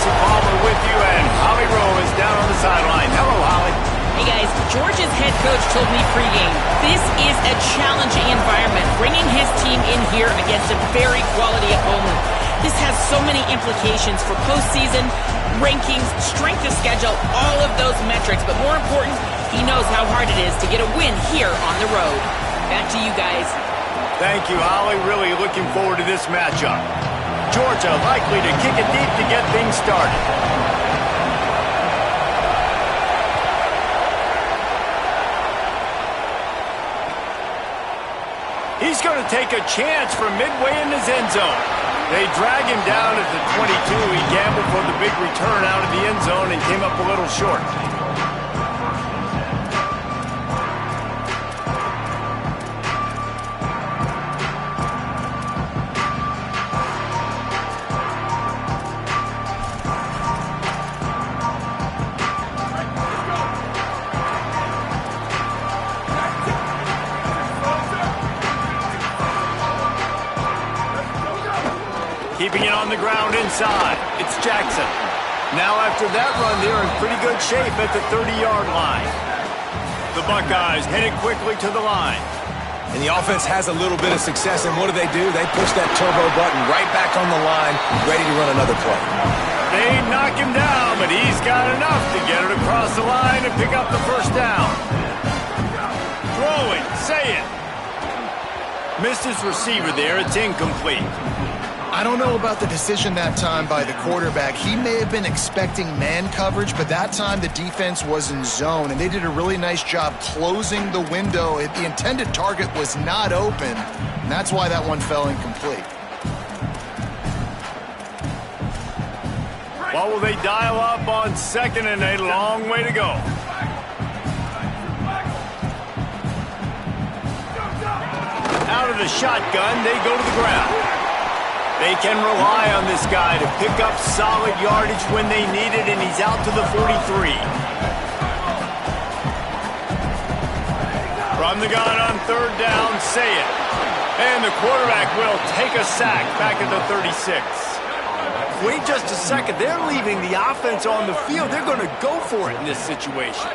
Jesse Palmer with you, and Holly Rowe is down on the sideline. Hello, Holly. Hey guys, Georgia's head coach told me pregame, this is a challenging environment, bringing his team in here against a very quality opponent. This has so many implications for postseason, rankings, strength of schedule, all of those metrics. But more important, he knows how hard it is to get a win here on the road. Back to you guys. Thank you, Holly. Really looking forward to this matchup. Georgia likely to kick it deep to get things started. He's going to take a chance from midway in his end zone. They drag him down at the 22. He gambled for the big return out of the end zone and came up a little short. Keeping it on the ground inside. It's Jackson. Now after that run, they're in pretty good shape at the 30-yard line. The Buckeyes headed quickly to the line. And the offense has a little bit of success, and what do? They push that turbo button right back on the line, ready to run another play. They knock him down, but he's got enough to get it across the line and pick up the first down. Throwing, say it. Missed his receiver there. It's incomplete. I don't know about the decision that time by the quarterback. He may have been expecting man coverage, but that time the defense was in zone, and they did a really nice job closing the window. The intended target was not open, and that's why that one fell incomplete. What will they dial up on second and a long way to go? Out of the shotgun, they go to the ground. They can rely on this guy to pick up solid yardage when they need it, and he's out to the 43. From the gun on third down, say it. And the quarterback will take a sack back at the 36. Wait just a second. They're leaving the offense on the field. They're going to go for it in this situation.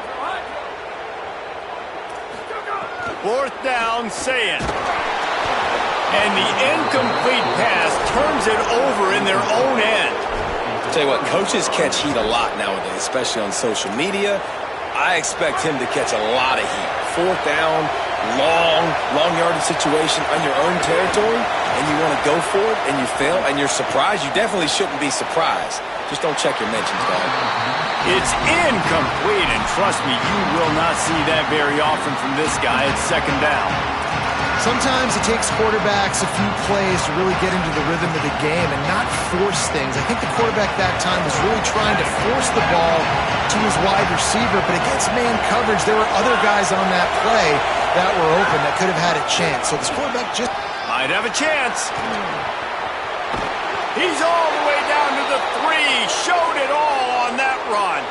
Fourth down, say it. And the incomplete pass turns it over in their own end. I'll tell you what, coaches catch heat a lot nowadays, especially on social media. I expect him to catch a lot of heat. Fourth down, long yardage situation on your own territory, and you want to go for it, and you fail, and you're surprised. You definitely shouldn't be surprised. Just don't check your mentions, dog. It's incomplete, and trust me, you will not see that very often from this guy. It's second down. Sometimes it takes quarterbacks a few plays to really get into the rhythm of the game and not force things. I think the quarterback that time was really trying to force the ball to his wide receiver, but against man coverage, there were other guys on that play that were open that could have had a chance. So this quarterback just might have a chance. He's all the way down to the 3. Showed it all on that run.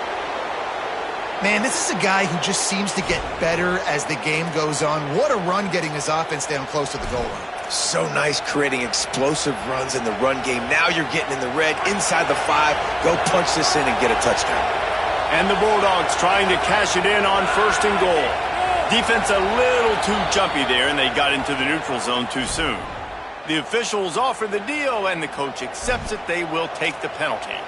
Man, this is a guy who just seems to get better as the game goes on. What a run getting his offense down close to the goal line. So nice creating explosive runs in the run game. Now you're getting in the red, inside the 5. Go punch this in and get a touchdown. And the Bulldogs trying to cash it in on first and goal. Defense a little too jumpy there, and they got into the neutral zone too soon. The officials offer the deal, and the coach accepts it. They will take the penalty.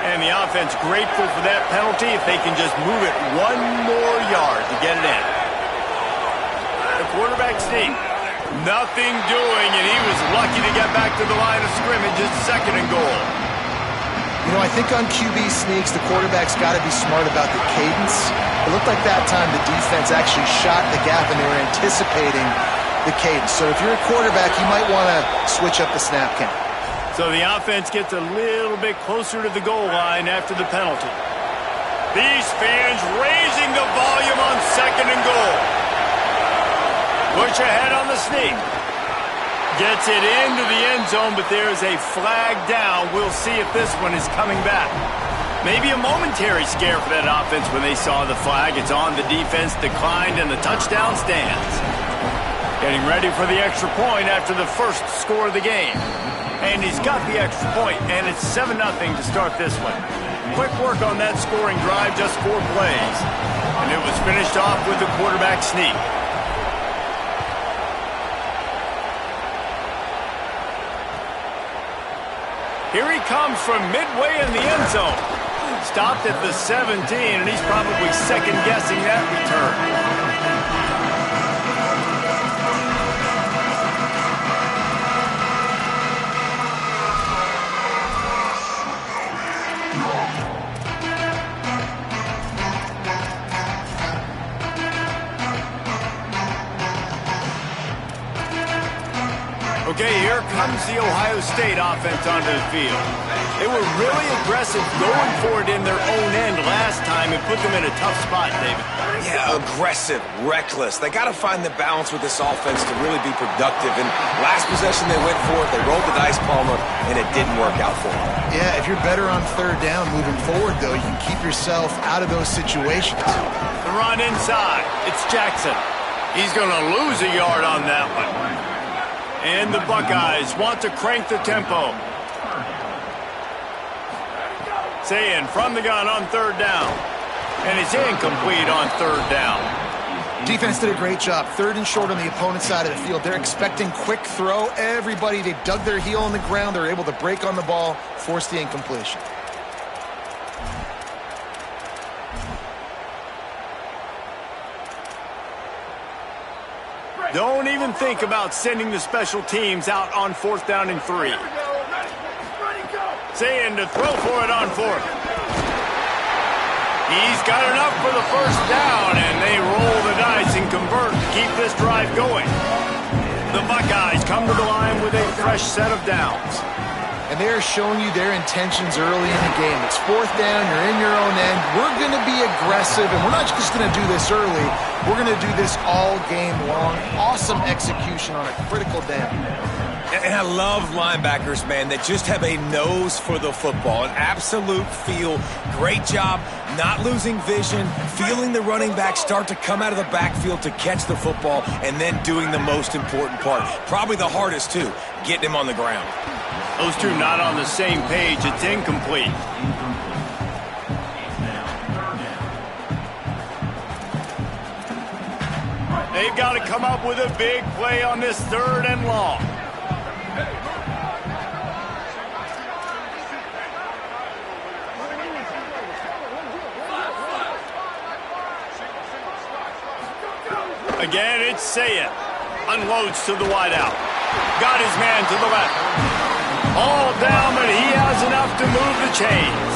And the offense grateful for that penalty if they can just move it one more yard to get it in. The quarterback sneak. Nothing doing, and he was lucky to get back to the line of scrimmage at second and goal. You know, I think on QB sneaks, the quarterback's got to be smart about the cadence. It looked like that time the defense actually shot the gap, and they were anticipating the cadence. So if you're a quarterback, you might want to switch up the snap count. So the offense gets a little bit closer to the goal line after the penalty. These fans raising the volume on second and goal. Push ahead on the sneak. Gets it into the end zone, but there's a flag down. We'll see if this one is coming back. Maybe a momentary scare for that offense when they saw the flag. It's on, the defense declined, and the touchdown stands. Getting ready for the extra point after the first score of the game. And he's got the extra point, and it's 7-0 to start this one. Quick work on that scoring drive, just 4 plays. And it was finished off with the quarterback sneak. Here he comes from midway in the end zone. Stopped at the 17, and he's probably second-guessing that return. Okay, here comes the Ohio State offense onto the field. They were really aggressive going for it in their own end last time and put them in a tough spot, David. Yeah, aggressive, reckless. They got to find the balance with this offense to really be productive. And last possession they went for it, they rolled the dice, Palmer, and it didn't work out for them. Yeah, if you're better on third down moving forward, though, you can keep yourself out of those situations. The run inside. It's Jackson. He's going to lose a yard on that one. And the Buckeyes want to crank the tempo. Sayin from the gun on third down. And it's incomplete on third down. Defense did a great job. Third and short on the opponent's side of the field. They're expecting quick throw. Everybody, they dug their heel on the ground. They're able to break on the ball, force the incompletion. Don't even think about sending the special teams out on 4th down and 3. Sayin to throw for it on 4th. He's got enough for the first down, and they roll the dice and convert to keep this drive going. The Buckeyes come to the line with a fresh set of downs. And they are showing you their intentions early in the game. It's 4th down, you're in your own end. We're going to be aggressive, and we're not just going to do this early. We're going to do this all game long. Awesome execution on a critical down. And I love linebackers, man, that just have a nose for the football, an absolute feel. Great job not losing vision, feeling the running back start to come out of the backfield to catch the football, and then doing the most important part. Probably the hardest, too, getting him on the ground. Those two not on the same page. It's incomplete. They've got to come up with a big play on this third and long. Again, it's Sayin. Unloads to the wideout. Got his man to the left. All down, but he has enough to move the chains.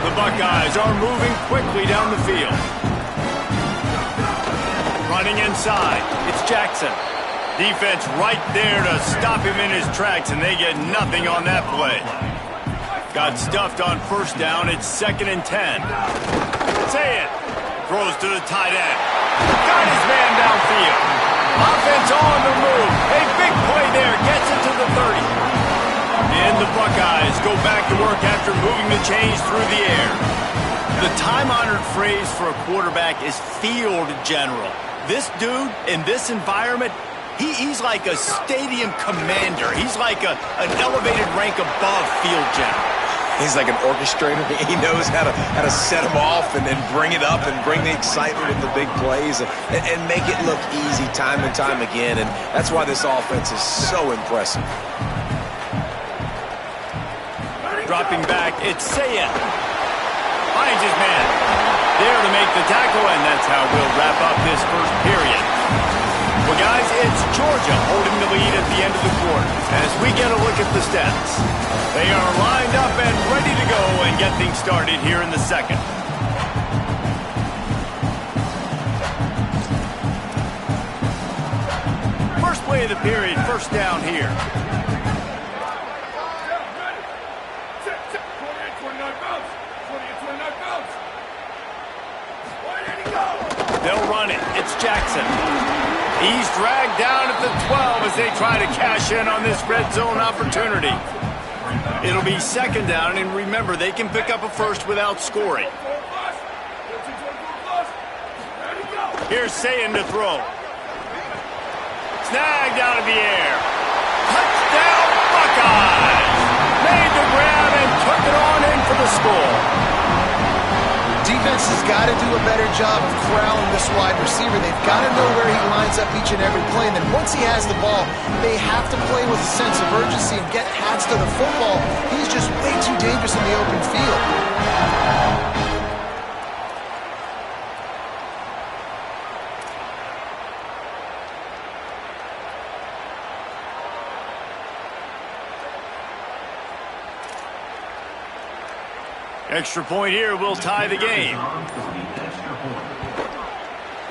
The Buckeyes are moving quickly down the field. Running inside, it's Jackson. Defense right there to stop him in his tracks, and they get nothing on that play. Got stuffed on first down, it's 2nd and 10. Sayin throws to the tight end. Got his man downfield. Offense on the move. A big play there, gets it to the 30. And the Buckeyes go back to work after moving the chains through the air. The time-honored phrase for a quarterback is field general. This dude, in this environment, he's like a stadium commander. He's like an elevated rank above field general. He's like an orchestrator. He knows how to set them off and then bring it up and bring the excitement with the big plays and make it look easy time and time again. And that's why this offense is so impressive. Dropping back, it's Sayin. Finds his man. There to make the tackle, and that's how we'll wrap up this first period. Well, guys, it's Georgia holding the lead at the end of the quarter. As we get a look at the stats, they are lined up and ready to go and get things started here in the second. First play of the period, first down here. They'll run it. It's Jackson. He's dragged down at the 12 as they try to cash in on this red zone opportunity. It'll be 2nd down, and remember, they can pick up a first without scoring. Here's Sayin to throw. Snagged out of the air. Touchdown, Buckeyes! Buckeyes made the grab and took it on in for the score. Defense has got to do a better job of corralling this wide receiver. They've got to know where he lines up each and every play. And then once he has the ball, they have to play with a sense of urgency and get hats to the football. He's just way too dangerous in the open field. Extra point here will tie the game.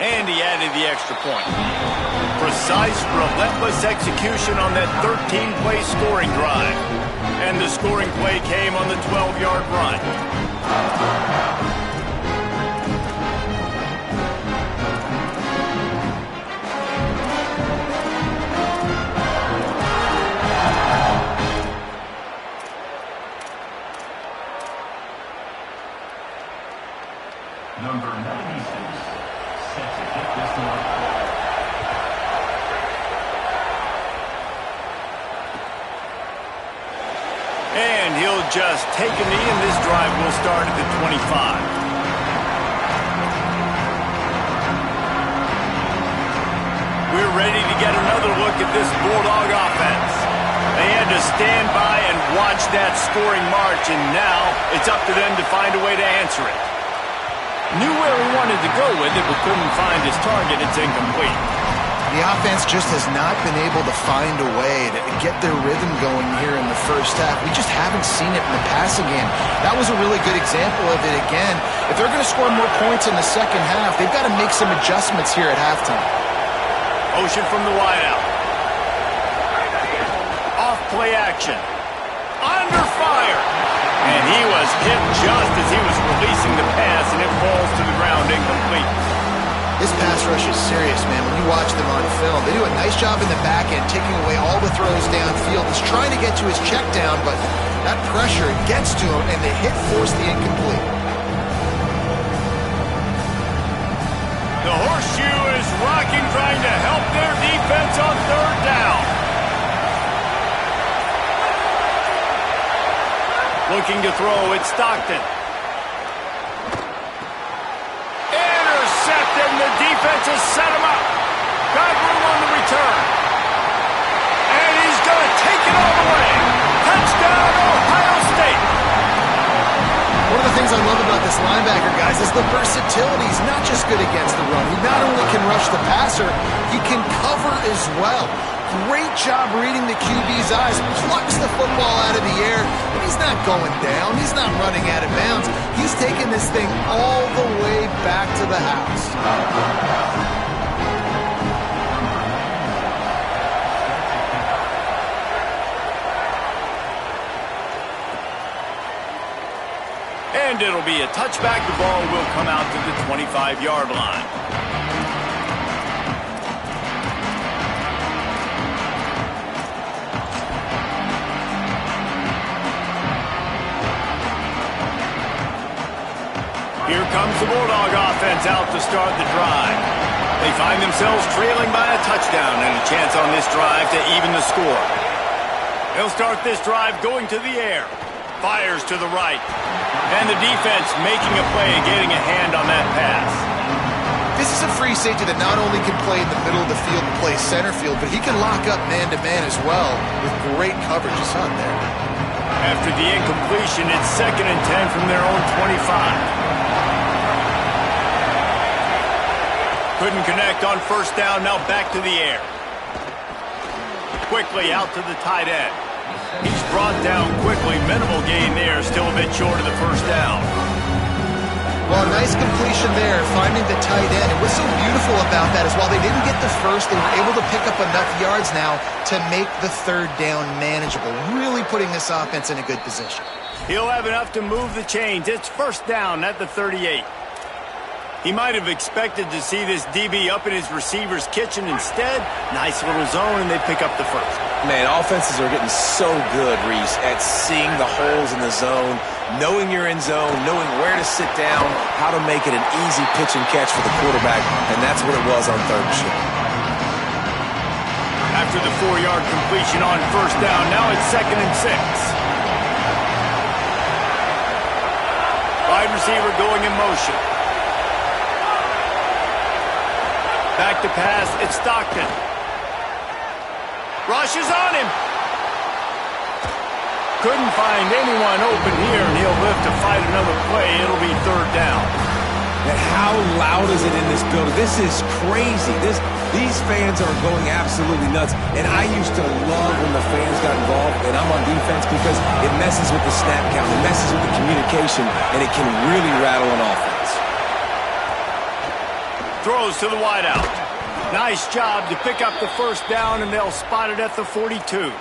And he added the extra point. Precise, relentless execution on that 13-play scoring drive. And the scoring play came on the 12-yard run. Number 96, set to kick this one. And he'll just take a knee, and this drive will start at the 25. We're ready to get another look at this Bulldog offense. They had to stand by and watch that scoring march, and now it's up to them to find a way to answer it. Knew where he wanted to go with it, but couldn't find his target. It's incomplete. The offense just has not been able to find a way to get their rhythm going here in the first half. We just haven't seen it in the passing game. That was a really good example of it again. If they're going to score more points in the second half, they've got to make some adjustments here at halftime. Ocean from the wideout. Off play action. Under fire. And he was hit just as he was releasing the pass, and it falls to the ground incomplete. This pass rush is serious, man. When you watch them on film, they do a nice job in the back end, taking away all the throws downfield. He's trying to get to his check down, but that pressure gets to him, and the hit forced the incomplete. The horseshoe is rocking, trying to help their defense on third down. Looking to throw, it's Stockton. Intercepted, and the defense has set him up. Got room on the return. And he's going to take it all the way. Touchdown, Ohio State. One of the things I love about this linebacker, guys, is the versatility. He's not just good against the run. He not only can rush the passer, he can cover as well. Great job reading the QB's eyes, plucks the football out of the air, and he's not going down. He's not running out of bounds. He's taking this thing all the way back to the house. And it'll be a touchback. The ball will come out to the 25-yard line. Here comes the Bulldog offense out to start the drive. They find themselves trailing by a touchdown and a chance on this drive to even the score. They'll start this drive going to the air. Fires to the right. And the defense making a play, getting a hand on that pass. This is a free safety that not only can play in the middle of the field and play center field, but he can lock up man-to-man as well with great coverage. It's not there. After the incompletion, it's 2nd and 10 from their own 25. Couldn't connect on first down, now back to the air. Quickly out to the tight end. He's brought down quickly. Minimal gain there, still a bit short of the first down. Well, nice completion there, finding the tight end. And what's so beautiful about that is while they didn't get the first, they were able to pick up enough yards now to make the third down manageable, really putting this offense in a good position. He'll have enough to move the chains. It's first down at the 38. He might have expected to see this DB up in his receiver's kitchen. Instead, nice little zone, and they pick up the first. Man, offenses are getting so good, Reese, at seeing the holes in the zone, knowing you're in zone, knowing where to sit down, how to make it an easy pitch and catch for the quarterback, and that's what it was on third and short. After the 4-yard completion on first down, now it's 2nd and 6. Wide receiver going in motion. Back to pass, it's Stockton. Rush is on him. Couldn't find anyone open here, and he'll live to fight another play. It'll be 3rd down. And how loud is it in this building? This is crazy. These fans are going absolutely nuts. And I used to love when the fans got involved, and I'm on defense because it messes with the snap count, it messes with the communication, and it can really rattle an offense. Throws to the wideout. Nice job to pick up the first down, and they'll spot it at the 42.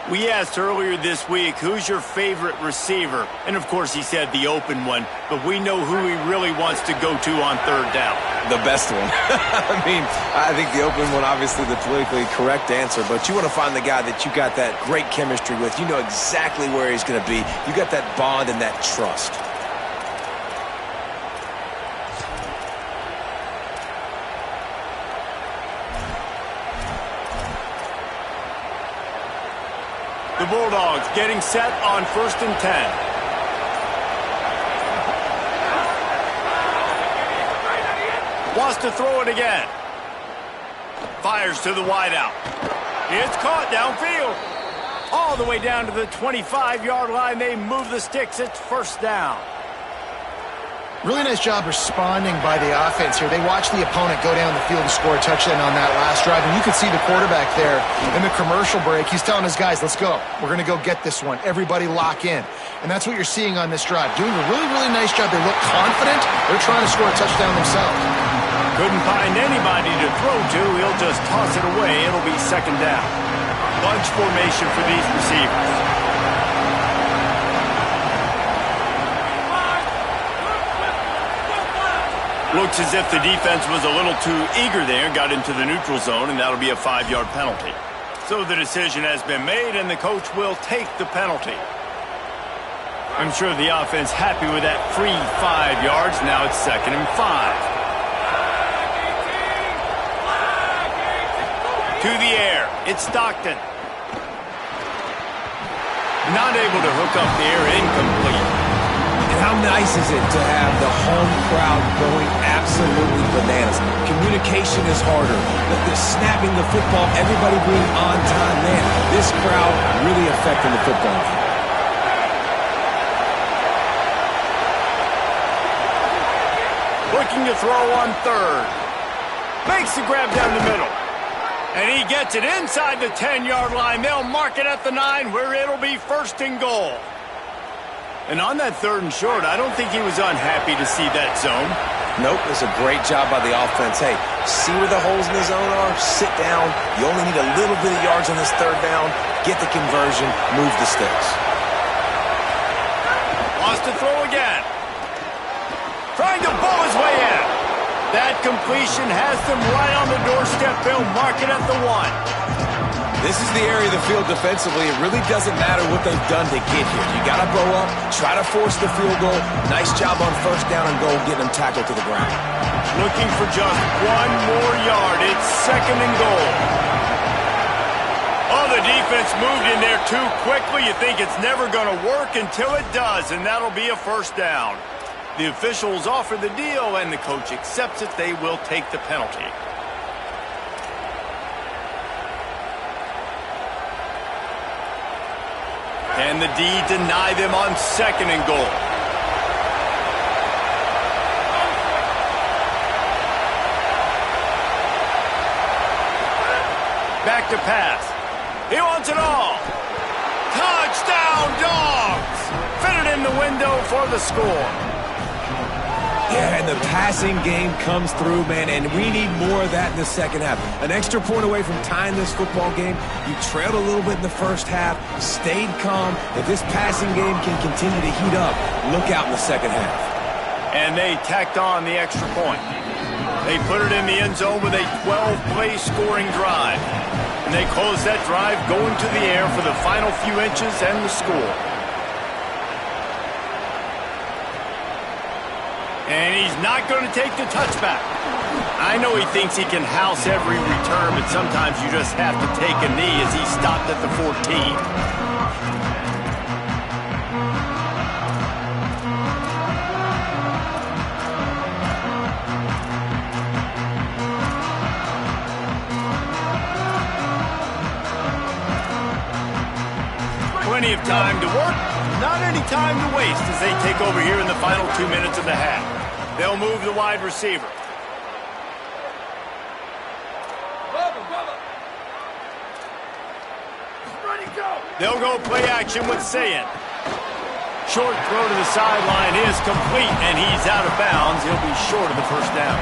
We asked earlier this week, who's your favorite receiver? And, of course, he said the open one, but we know who he really wants to go to on 3rd down. The best one. I mean, I think the open one, obviously the politically correct answer, but you want to find the guy that you got that great chemistry with. You know exactly where he's going to be. You got that bond and that trust. The Bulldogs getting set on 1st and 10. Wants to throw it again. Fires to the wideout. It's caught downfield. All the way down to the 25-yard line. They move the sticks. It's 1st down. Really nice job responding by the offense here. They watched the opponent go down the field and score a touchdown on that last drive, and you could see the quarterback there in the commercial break. He's telling his guys, let's go. We're going to go get this one. Everybody lock in. And that's what you're seeing on this drive. Doing a really, really nice job. They look confident. They're trying to score a touchdown themselves. Couldn't find anybody to throw to. He'll just toss it away. It'll be 2nd down. Bunch formation for these receivers. Looks as if the defense was a little too eager there, got into the neutral zone, and that'll be a 5-yard penalty. So the decision has been made, and the coach will take the penalty. I'm sure the offense happy with that free 5 yards. Now it's 2nd and 5. To the air, it's Stockton. Not able to hook up the air, incomplete. How nice is it to have the home crowd going absolutely bananas? Communication is harder. The snapping the football, everybody being on time. Man, this crowd really affecting the football game. Looking to throw on 3rd. Makes the grab down the middle. And he gets it inside the 10-yard line. They'll mark it at the 9 where it'll be 1st and goal. And on that 3rd and short, I don't think he was unhappy to see that zone. Nope, it's a great job by the offense. Hey, see where the holes in the zone are? Sit down. You only need a little bit of yards on this 3rd down. Get the conversion. Move the sticks. Wants to throw again. Trying to bowl his way in. That completion has them right on the doorstep. They'll mark it at the 1. This is the area of the field defensively. It really doesn't matter what they've done to get here. You got to blow up, try to force the field goal. Nice job on 1st down and goal, getting them tackled to the ground. Looking for just 1 more yard. It's 2nd and goal. Oh, the defense moved in there too quickly. You think it's never going to work until it does, and that'll be a 1st down. The officials offer the deal, and the coach accepts it. They will take the penalty. And the D deny them on 2nd and goal. Back to pass. He wants it all. Touchdown, Dogs! Fitted in the window for the score. Yeah, and the passing game comes through, man, and we need more of that in the 2nd half. An extra point away from tying this football game. You trailed a little bit in the 1st half, stayed calm. If this passing game can continue to heat up, look out in the 2nd half. And they tacked on the extra point. They put it in the end zone with a 12-play scoring drive. And they close that drive going to the air for the final few inches and the score. And he's not going to take the touchback. I know he thinks he can house every return, but sometimes you just have to take a knee as he stopped at the 14. Plenty of time to work, not any time to waste as they take over here in the final 2 minutes of the half. They'll move the wide receiver. They'll go play action with Sayin. Short throw to the sideline is complete, and he's out of bounds. He'll be short of the first down.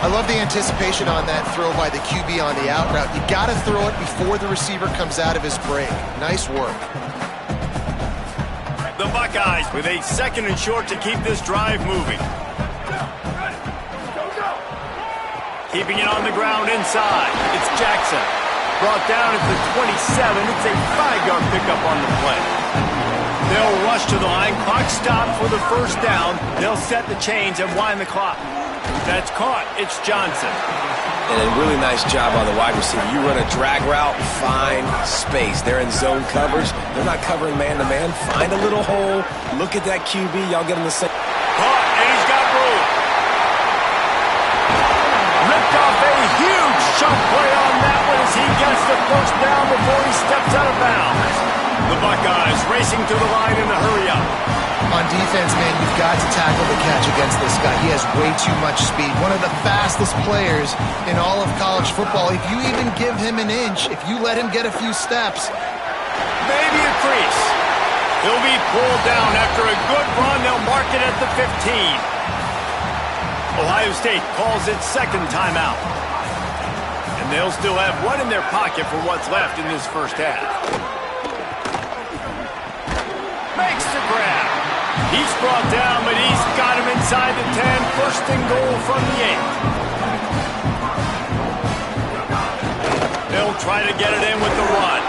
I love the anticipation on that throw by the QB on the out route. You got to throw it before the receiver comes out of his break. Nice work. The Buckeyes with a 2nd and short to keep this drive moving. Keeping it on the ground inside. It's Jackson. Brought down at the 27. It's a 5-yard pickup on the play. They'll rush to the line. Clock stopped for the first down. They'll set the chains and wind the clock. That's caught. It's Johnson. And a really nice job on the wide receiver. You run a drag route, find space. They're in zone coverage. They're not covering man-to-man. Find a little hole. Look at that QB. Y'all get him the same. Caught, and he's got room. Ripped off a huge chunk play on that one as he gets the first down before he steps out of bounds. The Buckeyes racing to the line in the hurry-up. On defense, man, you've got to tackle the catch against this guy. He has way too much speed. One of the fastest players in all of college football. If you even give him an inch, if you let him get a few steps. Maybe a crease. He'll be pulled down after a good run. They'll mark it at the 15. Ohio State calls its 2nd timeout. And they'll still have one in their pocket for what's left in this first half. Makes the grab. He's brought down, but he's got him inside the 10. 1st and goal from the 8. They'll try to get it in with the run.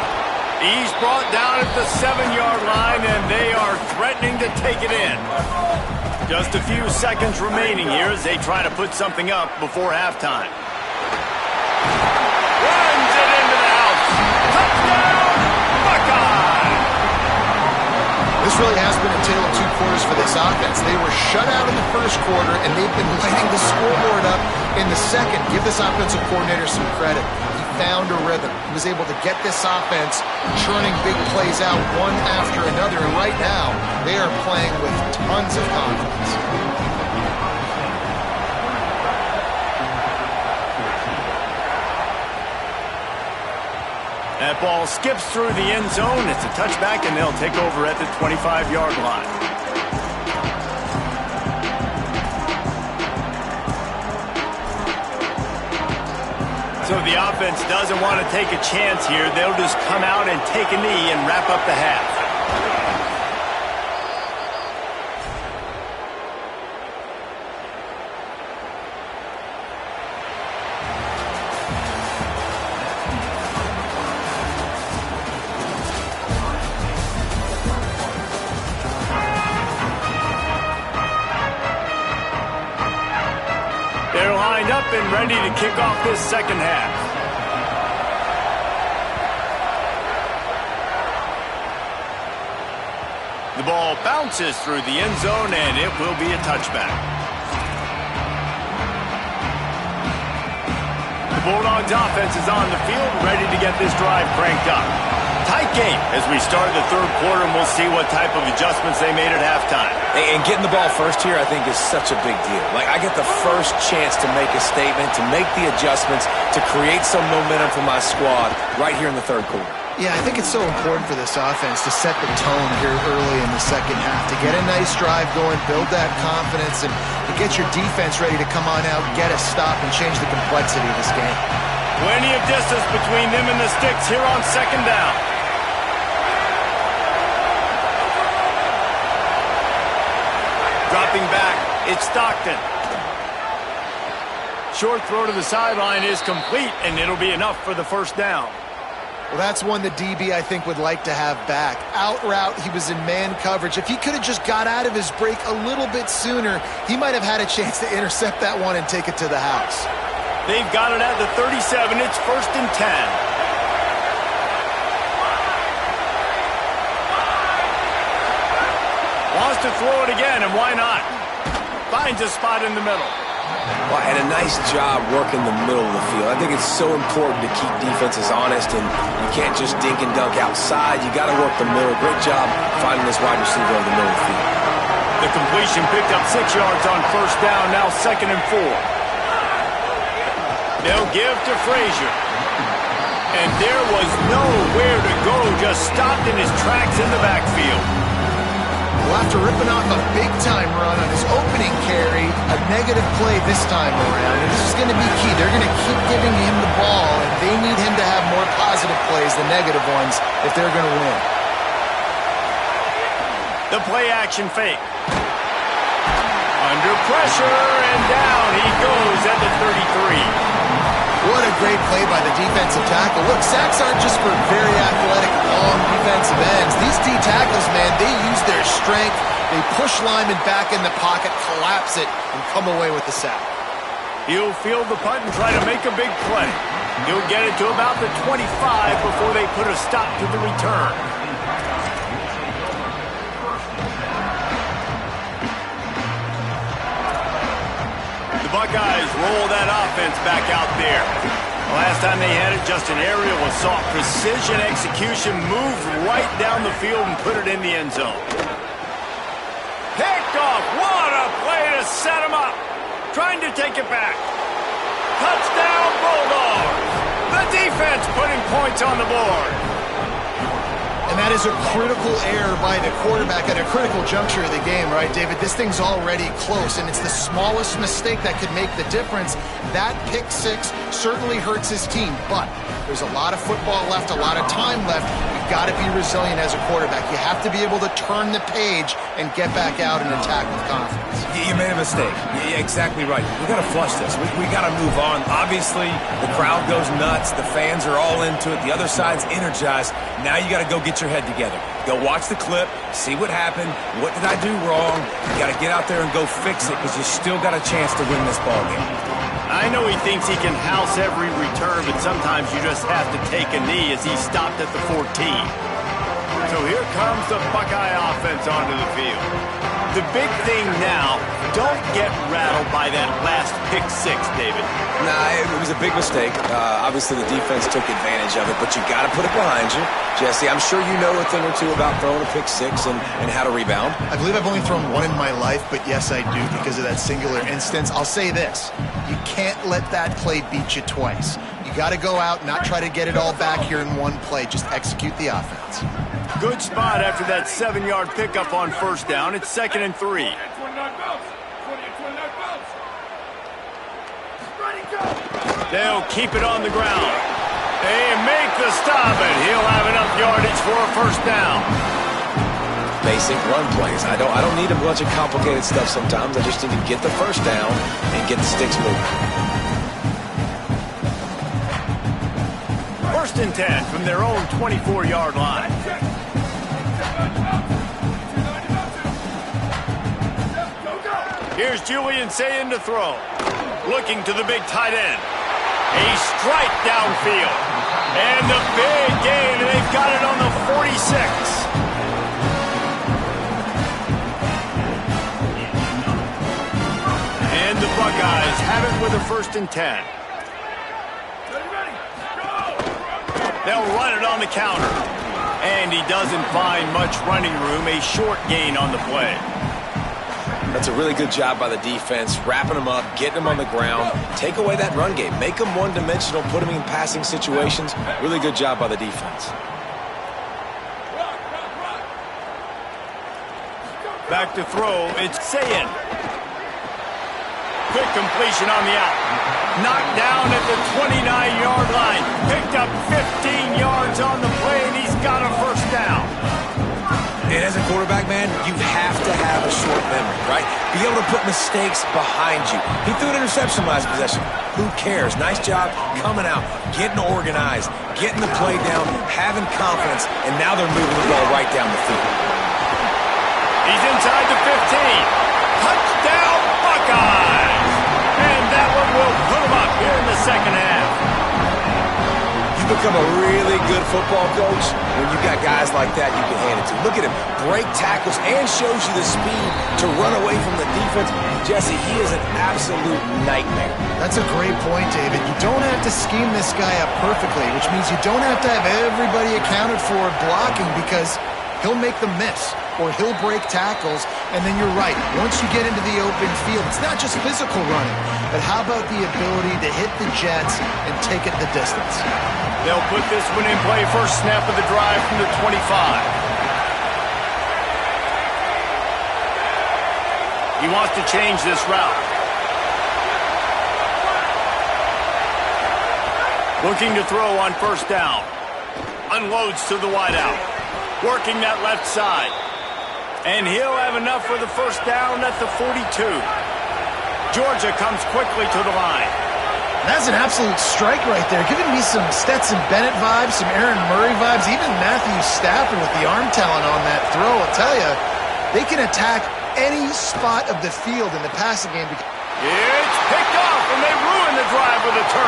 He's brought down at the 7-yard line, and they are threatening to take it in. Just a few seconds remaining here as they try to put something up before halftime. Runs it into the house. Touchdown, Buckeye! This really has been a tale of 2 quarters for this offense. They were shut out in the 1st quarter, and they've been lighting the scoreboard up in the 2nd. Give this offensive coordinator some credit. He found a rhythm. He was able to get this offense churning big plays out one after another, and right now, they are playing with tons of confidence. That ball skips through the end zone. It's a touchback, and they'll take over at the 25-yard line. So the offense doesn't want to take a chance here. They'll just come out and take a knee and wrap up the half. They're lined up and ready to kick off this 2nd half. The ball bounces through the end zone, and it will be a touchback. The Bulldogs offense is on the field, ready to get this drive cranked up. Tight game as we start the 3rd quarter, and we'll see what type of adjustments they made at halftime. And getting the ball first here, I think, is such a big deal. Like, I get the first chance to make a statement, to make the adjustments, to create some momentum for my squad right here in the 3rd quarter. Yeah, I think it's so important for this offense to set the tone here early in the 2nd half, to get a nice drive going, build that confidence, and to get your defense ready to come on out, get a stop, and change the complexity of this game. Plenty of distance between them and the sticks here on 2nd down. Dropping back, it's Stockton. Short throw to the sideline is complete, and it'll be enough for the first down. Well, that's one the DB, I think, would like to have back. Out route, he was in man coverage. If he could have just got out of his break a little bit sooner, he might have had a chance to intercept that one and take it to the house. They've got it at the 37. It's 1st and 10. Wants to throw it again, and why not? Finds a spot in the middle. Well, and a nice job working the middle of the field. I think it's so important to keep defenses honest, and you can't just dink and dunk outside. You got to work the middle. Great job finding this wide receiver in the middle of the field. The completion picked up 6 yards on 1st down, now 2nd and 4. They'll give to Frazier. And there was nowhere to go, just stopped in his tracks in the backfield. Well, after ripping off a big-time run on his opening carry, a negative play this time around. And this is going to be key. They're going to keep giving him the ball, and they need him to have more positive plays than negative ones if they're going to win. The play-action fake. Under pressure, and down he goes at the 33. What a great play by the defensive tackle. Look, sacks aren't just for very athletic, long defensive ends. These D tackles, man, they use their strength. They push linemen back in the pocket, collapse it, and come away with the sack. He'll field the punt and try to make a big play. He'll get it to about the 25 before they put a stop to the return. The Buckeyes roll that offense back out there. Last time they had it, just an aerial assault. Precision execution, moved right down the field and put it in the end zone. Picked off. What a play to set him up. Trying to take it back. Touchdown Bulldogs. The defense putting points on the board. And that is a critical error by the quarterback at a critical juncture of the game, right, David? This thing's already close, and it's the smallest mistake that could make the difference. That pick six certainly hurts his team, but there's a lot of football left, a lot of time left. You've got to be resilient as a quarterback. You have to be able to turn the page and get back out and attack with confidence. You made a mistake. You're exactly right. We got to flush this. We got to move on. Obviously, the crowd goes nuts. The fans are all into it. The other side's energized. Now you got to go get your head together. Go watch the clip, see what happened. What did I do wrong? You got to get out there and go fix it because you still got a chance to win this ball game. I know he thinks he can house every return, but sometimes you just have to take a knee as he stopped at the 14. So here comes the Buckeye offense onto the field. The big thing now, don't get rattled by that last pick six, David. Nah, it was a big mistake. Obviously, the defense took advantage of it, but you got to put it behind you. Jesse, I'm sure you know a thing or two about throwing a pick six and how to rebound. I believe I've only thrown one in my life, but yes, I do because of that singular instance. I'll say this. You can't let that play beat you twice. You got to go out, not try to get it all back here in one play. Just execute the offense. Good spot after that 7-yard pickup on 1st down. It's 2nd and 3. They'll keep it on the ground. They make the stop, and he'll have enough yardage for a 1st down. Basic run plays. I don't need a bunch of complicated stuff sometimes. I just need to get the 1st down and get the sticks moving. 1st and 10 from their own 24-yard line. Here's Julian Sayin to throw. Looking to the big tight end. A strike downfield. And the big gain, and they've got it on the 46. And the Buckeyes have it with a 1st and 10. They'll run it on the counter. And he doesn't find much running room. A short gain on the play. That's a really good job by the defense, wrapping them up, getting them on the ground. Take away that run game. Make them one-dimensional, put them in passing situations. Really good job by the defense. Back to throw, it's Sayin. Quick completion on the out. Knocked down at the 29-yard line. Picked up 15 yards on the play, and he's got a 1st down. And as a quarterback, man, you have to have a short memory, right? Be able to put mistakes behind you. He threw an interception last possession. Who cares? Nice job coming out, getting organized, getting the play down, having confidence, and now they're moving the ball right down the field. He's inside the 15. Touchdown, Buckeyes! And that one will put him up here in the You become a really good football coach when you got guys like that you can hand it to. Look at him, break tackles and shows you the speed to run away from the defense. Jesse, he is an absolute nightmare. That's a great point, David. You don't have to scheme this guy up perfectly, which means you don't have to have everybody accounted for blocking, because he'll make them miss or he'll break tackles. And then you're right, once you get into the open field, it's not just physical running, but how about the ability to hit the Jets and take it the distance? They'll put this one in play first snap of the drive from the 25. He wants to change this route. Looking to throw on first down. Unloads to the wideout. Working that left side. And he'll have enough for the first down at the 42. Georgia comes quickly to the line. That's an absolute strike right there, giving me some Stetson Bennett vibes, some Aaron Murray vibes, even Matthew Stafford with the arm talent on that throw. I'll tell you, they can attack any spot of the field in the passing game. It's picked off, and they ruin the drive with a turnover.